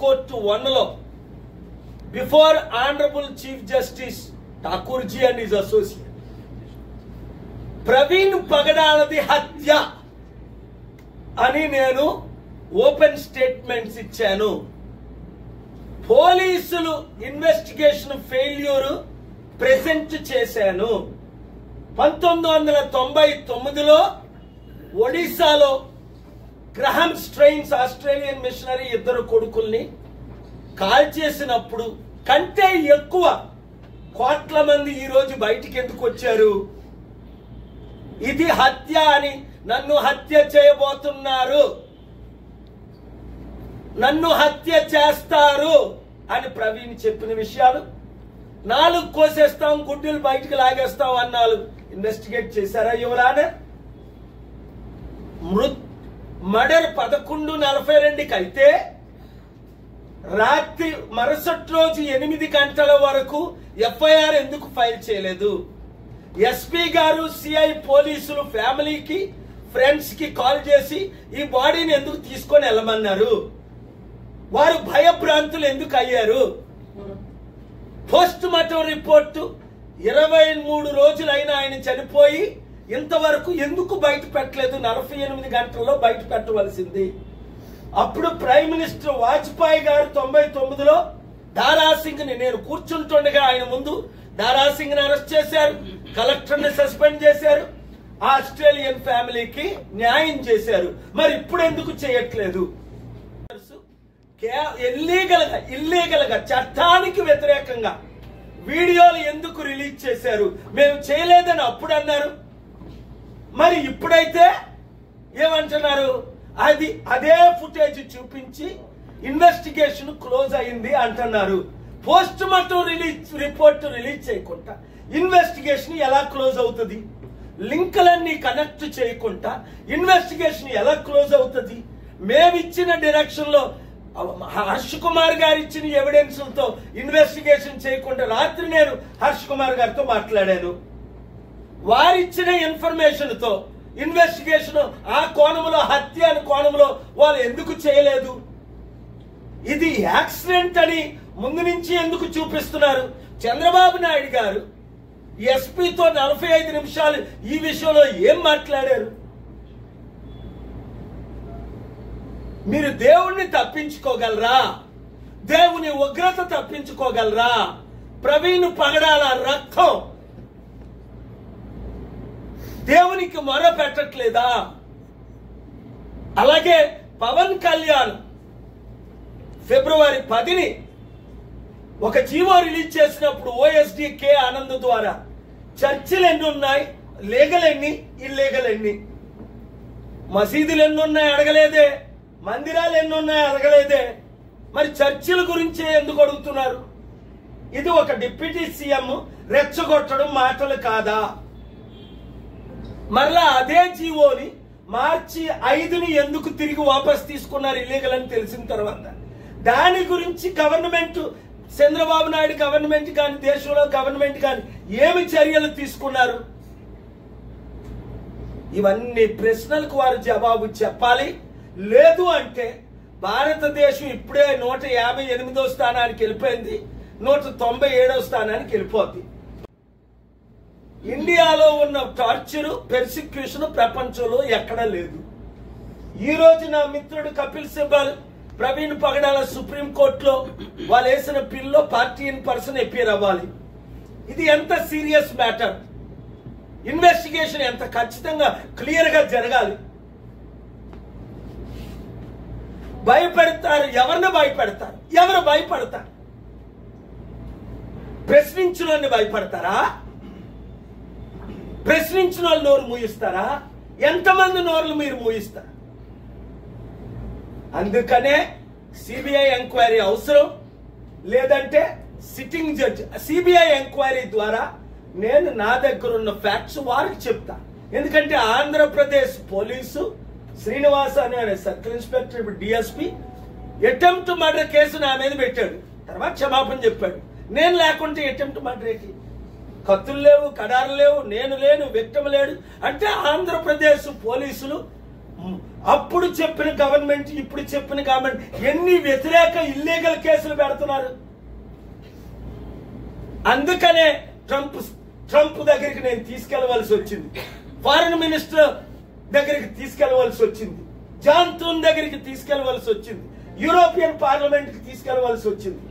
Court 1లో before honourable chief justice Thakurji and his associate Praveen పగడాలది హత్య అని నేను ఓపెన్ స్టేట్మెంట్స్ ఇచ్చాను. పోలీసులు ఇన్వెస్టిగేషన్ ఫెయిల్యూర్ ప్రెజెంట్ చేశాను. 1999లో ఒడిశాలో గ్రహం స్ట్రెయిన్స్ ఆస్ట్రేలియన్ మిషనరీ 2 కొడుకుల్ని కాల్ చేసినప్పుడు కంటే ఎక్కువ కోట్ల మంది ఈ రోజు బయటికి ఎందుకు వచ్చారు? ఇది హత్య అని, నన్ను హత్య చేయబోతున్నారు, నన్ను హత్య చేస్తారు అని ప్రవీణ్ చెప్పిన విషయాలు. 4 కోసేస్తాం, గుడ్డలు బయటికి లాగేస్తాం అన్నాలు. ఇన్వెస్టిగేట్ చేశారా యువరానే? మర్డర్ 11:42కి అయితే రాత్రి మరుసటి రోజు 8 గంటల వరకు ఎఫ్ఐఆర్ ఎందుకు ఫైల్ చేయలేదు? ఎస్పీ గారు, సిఐ పోలీసులు ఫ్యామిలీకి, ఫ్రెండ్స్ కి కాల్ చేసి ఈ బాడీని ఎందుకు తీసుకొని వెళ్ళమన్నారు? వారు భయభ్రాంతులు ఎందుకు అయ్యారు? పోస్ట్ మార్టం రిపోర్టు 23 రోజులైనా ఆయన చనిపోయి ఇంతవరకు ఎందుకు బయట పెట్టలేదు? 48 గంటల్లో బయట పెట్టవలసింది. అప్పుడు ప్రైమ్ మినిస్టర్ వాజ్పేయి గారు 99లో దారాసింగ్ ని, నేను కూర్చుంటుండగా ఆయన ముందు దారాసింగ్ ని అరెస్ట్ చేశారు, కలెక్టర్ ని సస్పెండ్ చేశారు, ఆస్ట్రేలియన్ ఫ్యామిలీకి న్యాయం చేశారు. మరి ఇప్పుడు ఎందుకు చేయట్లేదు? ఇల్లీగల్ గా చట్టానికి వ్యతిరేకంగా వీడియోలు ఎందుకు రిలీజ్ చేశారు? మేము చేయలేదని అప్పుడు అన్నారు, మరి ఇప్పుడైతే ఏమంటున్నారు? అదే ఫుటేజ్ చూపించి ఇన్వెస్టిగేషన్ క్లోజ్ అయింది అంటున్నారు. పోస్ట్ మార్టం రిపోర్ట్ రిలీజ్ చేయకుండా ఇన్వెస్టిగేషన్ ఎలా క్లోజ్ అవుతుంది? లింకులన్నీ కనెక్ట్ చేయకుండా ఇన్వెస్టిగేషన్ ఎలా క్లోజ్ అవుతుంది? మేమిచ్చిన డైరెక్షన్ లో హర్ష్ కుమార్ గారు ఇచ్చిన ఎవిడెన్స్లతో ఇన్వెస్టిగేషన్ చేయకుండా రాత్రి నేను హర్ష్ కుమార్ గారితో మాట్లాడాను. వారిచ్చిన ఇన్ఫర్మేషన్ తో ఇన్వెస్టిగేషన్ ఆ కోణంలో, హత్య అని కోణంలో వాళ్ళు ఎందుకు చేయలేదు? ఇది యాక్సిడెంట్ అని ముందు నుంచి ఎందుకు చూపిస్తున్నారు? చంద్రబాబు నాయుడు గారు ఎస్పీతో 45 నిమిషాలు ఈ విషయంలో ఏం మాట్లాడారు? మీరు దేవుణ్ణి తప్పించుకోగలరా? దేవుని ఉగ్రత తప్పించుకోగలరా? ప్రవీణ్ పగడాల రక్తం దేవునికి మొర పెట్టట్లేదా? అలాగే పవన్ కళ్యాణ్ ఫిబ్రవరి 10ని ఒక జీవో రిలీజ్ చేసినప్పుడు ఓఎస్డి కే ఆనంద్ ద్వారా చర్చిలు ఎన్ని ఉన్నాయి, లీగల్ ఎన్ని, ఇల్లీగల్ ఎన్ని, మసీదులు ఎన్ని ఉన్నాయి అడగలేదే, మందిరాలు ఎన్ని ఉన్నాయి అడగలేదే, మరి చర్చిల గురించి ఎందుకు అడుగుతున్నారు? ఇది ఒక డిప్యూటీ సీఎం రెచ్చగొట్టడం మాటలు కాదా? మరలా అదే జీవోని మార్చి 5ని ఎందుకు తిరిగి వాపస్ తీసుకున్నారు ఇల్లీగల్ అని తెలిసిన తర్వాత? దాని గురించి గవర్నమెంట్, చంద్రబాబు నాయుడు గవర్నమెంట్ కానీ, దేశంలో గవర్నమెంట్ కానీ ఏమి చర్యలు తీసుకున్నారు? ఇవన్నీ ప్రశ్నలకు వారు జవాబు చెప్పాలి. లేదు అంటే భారతదేశం ఇప్పుడే 158వ స్థానానికి వెళ్ళిపోయింది, 197వ స్థానానికి వెళ్ళిపోద్ది. ఇండియాలో ఉన్న టార్చర్, పెర్సిక్యూషన్ ప్రపంచంలో ఎక్కడా లేదు. ఈ రోజు నా మిత్రుడు కపిల్ సిబల్, ప్రవీణ్ పగడాల సుప్రీం కోర్టులో వాళ్ళు వేసిన pillow party in person appear అవ్వాలి. ఇది ఎంత సీరియస్ మ్యాటర్? ఇన్వెస్టిగేషన్ ఎంత ఖచ్చితంగా క్లియర్ గా జరగాలి. భయపెడతారు, ఎవరిని భయపెడతారు? ఎవరు భయపడతారు? ప్రశ్నించిన వాళ్ళని భయపడతారా? ప్రశ్నించిన వాళ్ళు నోరు మూయిస్తారా? ఎంతమంది నోర్లు మీరు మూయిస్తారు? అందుకనే సిబిఐ ఎంక్వైరీ అవసరం. లేదంటే సిట్టింగ్ జడ్జి సిబిఐ ఎంక్వైరీ ద్వారా నేను నా దగ్గర ఉన్న ఫ్యాక్ట్స్ వారికి చెప్తా. ఎందుకంటే ఆంధ్రప్రదేశ్ పోలీసు శ్రీనివాస అనే సర్కిల్ ఇన్స్పెక్టర్, ఇప్పుడు డిఎస్పీ, అటెంప్ట్ మర్డర్ కేసు నా మీద పెట్టాడు. తర్వాత క్షమాపణ చెప్పాడు. నేను లేకుంటే అటెంప్ట్ మర్డర్ ఏంటి? కత్తులు లేవు, కడారు లేవు, నేను లేను, విక్టిమ్ లేడు అంటే ఆంధ్రప్రదేశ్ పోలీసులు అప్పుడు చెప్పిన గవర్నమెంట్ ఇప్పుడు చెప్పిన గవర్నమెంట్ ఎన్ని వ్యతిరేక ఇల్లీగల్ కేసులు పెడుతున్నారు. అందుకనే ట్రంప్ దగ్గరికి నేను తీసుకెళ్లవలసి వచ్చింది, ఫారెన్ మినిస్టర్ దగ్గరికి తీసుకెళ్లవలసి వచ్చింది, జాన్ ట్రూన్ దగ్గరికి తీసుకెళ్లవలసి వచ్చింది, యూరోపియన్ పార్లమెంట్ కి తీసుకెళ్లవలసి వచ్చింది.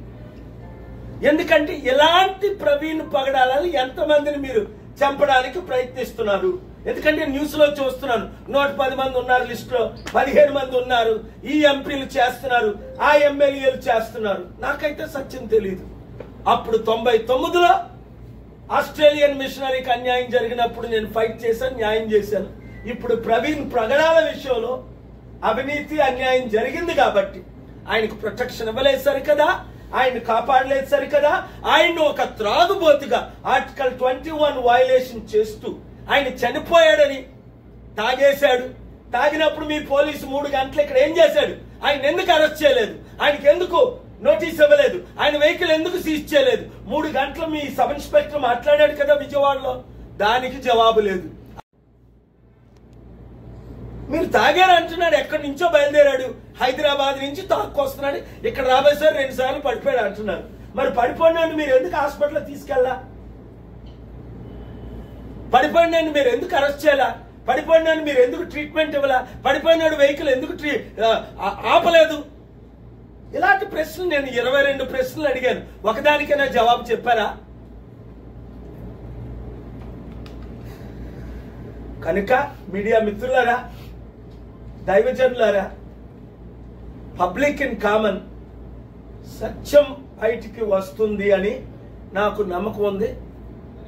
ఎందుకంటే ఇలాంటి ప్రవీణ్ పగడాలని ఎంతమందిని మీరు చంపడానికి ప్రయత్నిస్తున్నారు. ఎందుకంటే న్యూస్ లో చూస్తున్నాను 110 మంది ఉన్నారు, లిస్ట్ లో 15 మంది ఉన్నారు, ఈ ఎంపీలు చేస్తున్నారు, ఆ ఎమ్మెల్యేలు చేస్తున్నారు. నాకైతే సత్యం తెలియదు. అప్పుడు 99లో ఆస్ట్రేలియన్ మిషనరీకి అన్యాయం జరిగినప్పుడు నేను ఫైట్ చేశాను, న్యాయం చేశాను. ఇప్పుడు ప్రవీణ్ పగడాల విషయంలో అవినీతి అన్యాయం జరిగింది కాబట్టి ఆయనకు ప్రొటెక్షన్ ఇవ్వలేదు సరికదా, ఆయన కాపాడలేదు సరికదా, ఆయన్ను ఒక త్రాగుబోతుగా ఆర్టికల్ 21 వయలేషన్ చేస్తూ ఆయన చనిపోయాడని తాగేశాడు. తాగినప్పుడు మీ పోలీసు 3 గంటలు ఇక్కడ ఏం చేశాడు? ఆయన ఎందుకు అరెస్ట్ చేయలేదు? ఆయనకి ఎందుకు నోటీస్ ఇవ్వలేదు? ఆయన వెహికల్ ఎందుకు సీజ్ చేయలేదు? 3 గంటలు మీ సబ్ ఇన్స్పెక్టర్ మాట్లాడాడు కదా విజయవాడలో, దానికి జవాబు లేదు. మీరు తాగారు అంటున్నాడు, ఎక్కడి నుంచో బయలుదేరాడు, హైదరాబాద్ నుంచి తాక్కొస్తున్నాడు, ఇక్కడ రాబోయేసారి 2 సార్లు పడిపోయాడు అంటున్నారు. మరి పడిపోయినాడు మీరు ఎందుకు హాస్పిటల్ తీసుకెళ్ళా? పడిపోయినాడు మీరు ఎందుకు అరెస్ట్ చేయాలా? పడిపోయినాడు మీరు ఎందుకు ట్రీట్మెంట్ ఇవ్వాలా? పడిపోయినాడు వెహికల్ ఎందుకు ఆపలేదు? ఇలాంటి ప్రశ్నలు నేను 22 ప్రశ్నలు అడిగాను, ఒకదానికైనా జవాబు చెప్పారా? కనుక మీడియా మిత్రులారా, దైవజనులారా, పబ్లిక్ ఇన్ కామన్ సత్యం బయటికి వస్తుంది అని నాకు నమ్మకం ఉంది.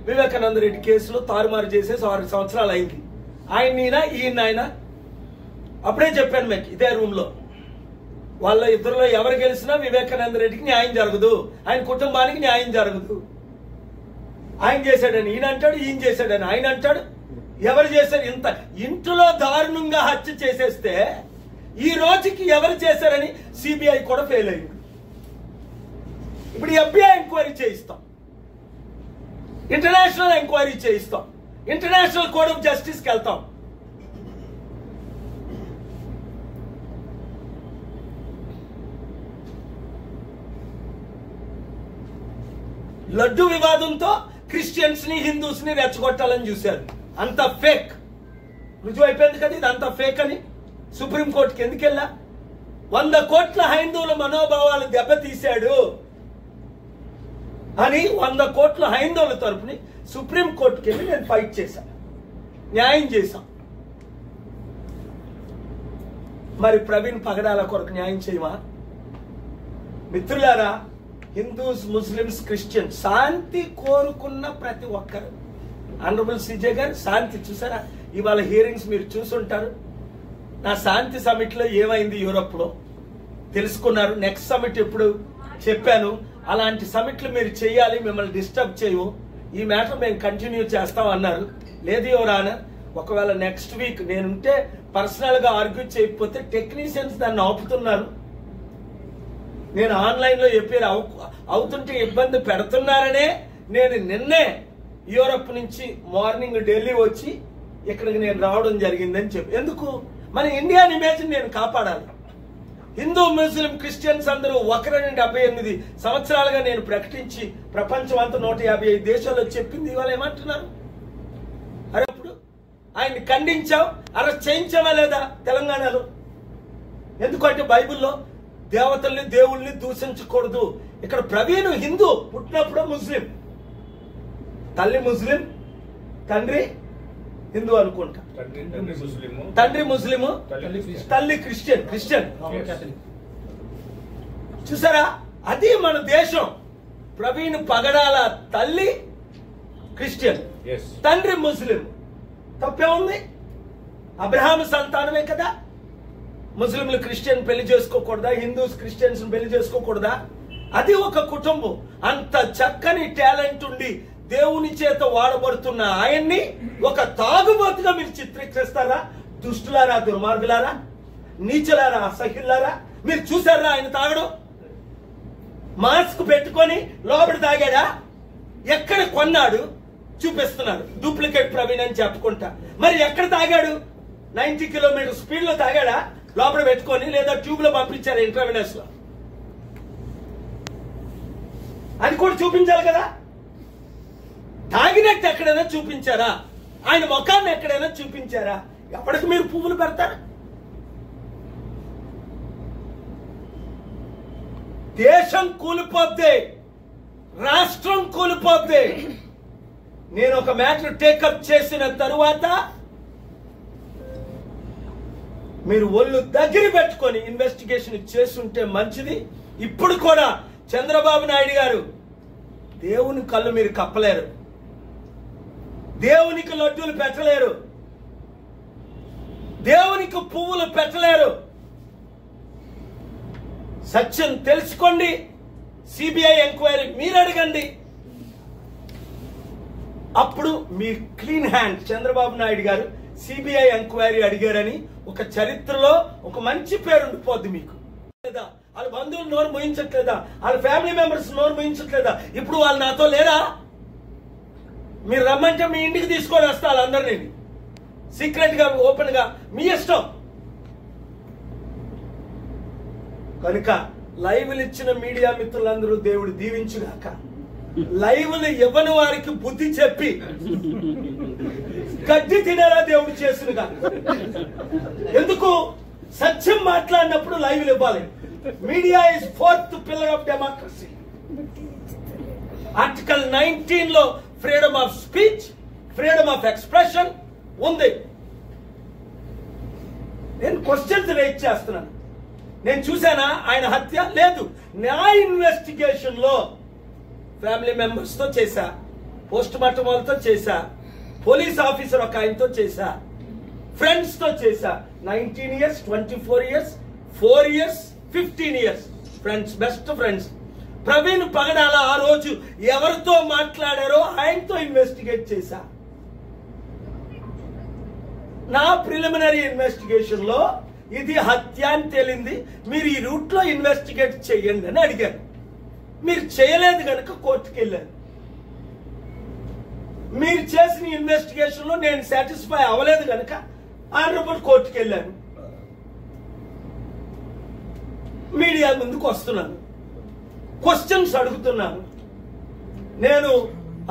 వివేకానంద రెడ్డి కేసులో తారుమారు చేసేసి 6 సంవత్సరాలు అయింది. ఈయన అప్పుడే చెప్పాను మీకు ఇదే రూమ్ లో, వాళ్ళ ఇద్దరులో ఎవరు గెలిచినా వివేకానంద రెడ్డికి న్యాయం జరగదు, ఆయన కుటుంబానికి న్యాయం జరగదు. ఆయన చేశాడని ఈయన అంటాడు, ఈయన చేశాడని ఆయన అంటాడు. ఎవరు చేశారు? ఇంత ఇంట్లో దారుణంగా హత్య చేసేస్తే ఈ రోజుకి ఎవరు చేశారని సిబిఐ కూడా ఫెయిల్ అయింది. ఇప్పుడు FBI ఎంక్వైరీ చేయిస్తాం, ఇంటర్నేషనల్ ఎంక్వైరీ చేయిస్తాం, ఇంటర్నేషనల్ కోర్ట్ ఆఫ్ జస్టిస్ కి వెళ్తాం. లడ్డు వివాదంతో క్రిస్టియన్స్ ని హిందూస్ ని రెచ్చగొట్టాలని చూశారు. అంత ఫేక్ రుజువు అయిపోయింది కదా, ఇది అంత ఫేక్ అని. సుప్రీంకోర్టుకి ఎందుకు వెళ్ళా? 100 కోట్ల హైందువుల మనోభావాలు దెబ్బతీశాడు అని 100 కోట్ల హైందవుల తరపుని సుప్రీంకోర్టుకి వెళ్ళి నేను ఫైట్ చేశాను, న్యాయం చేశాం. మరి ప్రవీణ్ పగడాల కొరకు న్యాయం చేయమా? మిత్రులారా, హిందూస్, ముస్లిమ్స్, క్రిస్టియన్ శాంతి కోరుకున్న ప్రతి ఒక్కరు, ఆనరబుల్ సిజే గారు శాంతి చూసారా? ఇవాళ హియరింగ్స్ మీరు చూసుంటారు. నా శాంతి సమిట్ లో ఏమైంది యూరోప్ లో తెలుసుకున్నారు. నెక్స్ట్ సమిట్ ఎప్పుడు చెప్పాను, అలాంటి సమిట్లు మీరు చేయాలి, మిమ్మల్ని డిస్టర్బ్ చేయవు, ఈ మ్యాటర్ మేము కంటిన్యూ చేస్తాం అన్నారు. లేదు యువర్ ఆనర్, ఒకవేళ నెక్స్ట్ వీక్ నేనుంటే పర్సనల్ గా ఆర్గ్యూ చేయకపోతే టెక్నీషియన్స్ దాన్ని ఆపుతున్నారు. నేను ఆన్లైన్ లో చెప్పారు అవుతుంటే ఇబ్బంది పెడుతున్నారనే నేను నిన్నే యూరోప్ నుంచి మార్నింగ్ ఢిల్లీ వచ్చి ఇక్కడికి నేను రావడం జరిగిందని చెప్పి. ఎందుకు? మన ఇండియన్ ఇమేజ్ నేను కాపాడాలి. హిందూ, ముస్లిం, క్రిస్టియన్స్ అందరూ ఒకరని 78 సంవత్సరాలుగా నేను ప్రకటించి ప్రపంచం అంతా 155 దేశాల్లో చెప్పింది. ఇవాళ ఏమంటున్నారు? అరే ఇప్పుడు ఆయన్ని ఖండించాం, అరెస్ట్ చేయించావా లేదా తెలంగాణలో? ఎందుకంటే బైబిల్లో దేవతల్ని దేవుళ్ళని దూషించకూడదు. ఇక్కడ ప్రవీణ్ హిందూ, పుట్టినప్పుడు ముస్లిం, తల్లి ముస్లిం, తండ్రి హిందూ అనుకుంటా. తండ్రి ముస్లిము, తల్లి క్రిస్టియన్. చూసారా? అది మన దేశం. ప్రవీణ్ పగడాల తల్లి క్రిస్టియన్, తండ్రి ముస్లిం. తప్పే ఉంది? అబ్రహాం సంతానమే కదా. ముస్లింలు క్రిస్టియన్ పెళ్లి చేసుకోకూడదా? హిందూస్ క్రిస్టియన్స్ పెళ్లి చేసుకోకూడదా? అది ఒక కుటుంబం. అంత చక్కని టాలెంట్ ఉండి దేవుని చేత వాడబడుతున్న ఆయన్ని ఒక తాగుబోతుగా మీరు చిత్రీకరిస్తారా? దుష్టులారా, దుర్మార్గులారా, నీచులారా, అసహ్యులారా, మీరు చూసారా ఆయన తాగడం? మాస్క్ పెట్టుకొని లోపల తాగాడా? ఎక్కడ కొన్నాడు? చూపిస్తున్నారు డూప్లికేట్ ప్రవీణ్ అని చెప్పుకుంటా. మరి ఎక్కడ తాగాడు? 90 కిలోమీటర్ స్పీడ్ లో తాగాడా లోపల పెట్టుకొని, లేదా ట్యూబ్ లో పంపించారు ఇంట్రావెనస్ లో? అది కూడా చూపించాలి కదా. తాగినట్టు ఎక్కడైనా చూపించారా? ఆయన ముఖాన్ని ఎక్కడైనా చూపించారా? ఎప్పటికి మీరు పువ్వులు పెడతారా? దేశం కూలిపోతే, రాష్ట్రం కూలిపోతే, నేను ఒక మ్యాటర్ టేకప్ చేసిన తరువాత మీరు ఒళ్ళు దగ్గర పెట్టుకొని ఇన్వెస్టిగేషన్ చేస్తుంటే మంచిది. ఇప్పుడు కూడా చంద్రబాబు నాయుడు గారు, దేవుని కళ్ళు మీరు కప్పలేరు, దేవునికి లడ్డూలు పెట్టలేరు, దేవునికి పువ్వులు పెట్టలేరు. సత్యం తెలుసుకోండి. సిబిఐ ఎంక్వైరీ మీరు అడగండి. అప్పుడు మీ క్లీన్ హ్యాండ్. చంద్రబాబు నాయుడు గారు సిబిఐ ఎంక్వైరీ అడిగారని ఒక చరిత్రలో ఒక మంచి పేరు ఉండిపోద్ది మీకు. లేదా వాళ్ళ బంధువులు నోరు మోయించట్లేదా? వాళ్ళ ఫ్యామిలీ మెంబర్స్ నోరు మోయించట్లేదా? ఇప్పుడు వాళ్ళు నాతో లేరా? మీరు రమ్మంటే మీ ఇంటికి తీసుకొని వస్తా వాళ్ళందరినీ, సీక్రెట్ గా ఓపెన్ గా, మీ ఇష్టం. కనుక లైవ్లు ఇచ్చిన మీడియా మిత్రులందరూ దేవుడు దీవించుగాక. లైవ్లు ఇవ్వని వారికి బుద్ధి చెప్పి గడ్డి తినేలా దేవుడు చేసునుగా. ఎందుకు? సత్యం మాట్లాడినప్పుడు లైవ్లు ఇవ్వాలి. Media is 4th pillar of democracy. Article 19 లో freedom of speech, freedom of expression ఉంది. నేను క్వశ్చన్స్ రేజ్ చేస్తున్నాను. నేను చూసానా ఆయన హత్య? లేదు. నా ఇన్వెస్టిగేషన్ లో ఫ్యామిలీ మెంబర్స్ తో చేశా, పోస్ట్ మార్టం వాళ్ళతో చేశా, పోలీస్ ఆఫీసర్ ఒక ఆయనతో చేశా, ఫ్రెండ్స్ తో చేశా. 19 years, 24 years, 4 years, 15 years friends, best friends. Praveen Pagadala ఆ రోజు ఎవరితో మాట్లాడారో ఆయనతో ఇన్వెస్టిగేట్ చేశా. నా ప్రిలిమినరీ ఇన్వెస్టిగేషన్ లో ఇది హత్య అని తేలింది. మీరు ఈ రూట్ లో ఇన్వెస్టిగేట్ చేయండి అని అడిగారు. మీరు చేయలేదు కనుక కోర్టుకు వెళ్ళారు. మీరు చేసిన ఇన్వెస్టిగేషన్ లో నేను సాటిస్ఫై అవ్వలేదు కనుక ఆనరబుల్ కోర్టుకు వెళ్ళాను. మీడియా ముందుకు వస్తున్నాను, క్వశ్చన్స్ అడుగుతున్నాను. నేను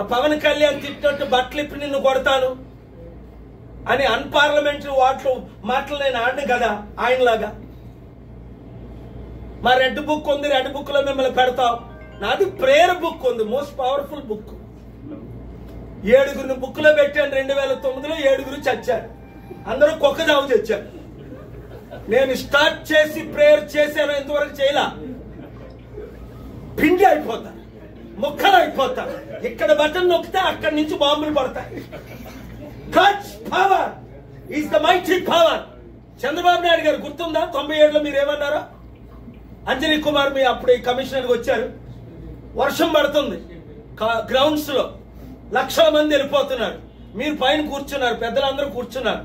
ఆ పవన్ కళ్యాణ్ తిట్టినట్టు బట్టలు ఇప్పి నిన్ను కొడతాను అని అన్పార్లమెంటరీ వాటిలో మాటలు నేను ఆడిన కదా ఆయనలాగా. మా రెడ్ బుక్ ఉంది, రెడ్ బుక్ లో మిమ్మల్ని పెడతాం. నాది ప్రేయర్ బుక్ ఉంది, మోస్ట్ పవర్ఫుల్ బుక్. 7 బుక్ లో పెట్టాను. 2009లో 7 చచ్చారు. అందరూ కుక్క చావు చచ్చారు. నేను స్టార్ట్ చేసి ప్రేయర్ చేశాను, ఇంతవరకు చేయలా. పిండి అయిపోతాను, ముక్కలు అయిపోతాను. ఇక్కడ బటన్ నొక్కితే అక్కడి నుంచి బాంబులు పడతాయి. God's power is the mighty power. Chandrababu Naidu గారు గుర్తుందా? 97లో మీరు ఏమన్నారో? అంజనీ కుమార్ మీ అప్పుడు కమిషనర్కి వచ్చారు. వర్షం పడుతుంది, గ్రౌండ్స్ లో లక్షల మంది వెళ్ళిపోతున్నారు. మీరు పైన కూర్చున్నారు, పెద్దలందరూ కూర్చున్నారు.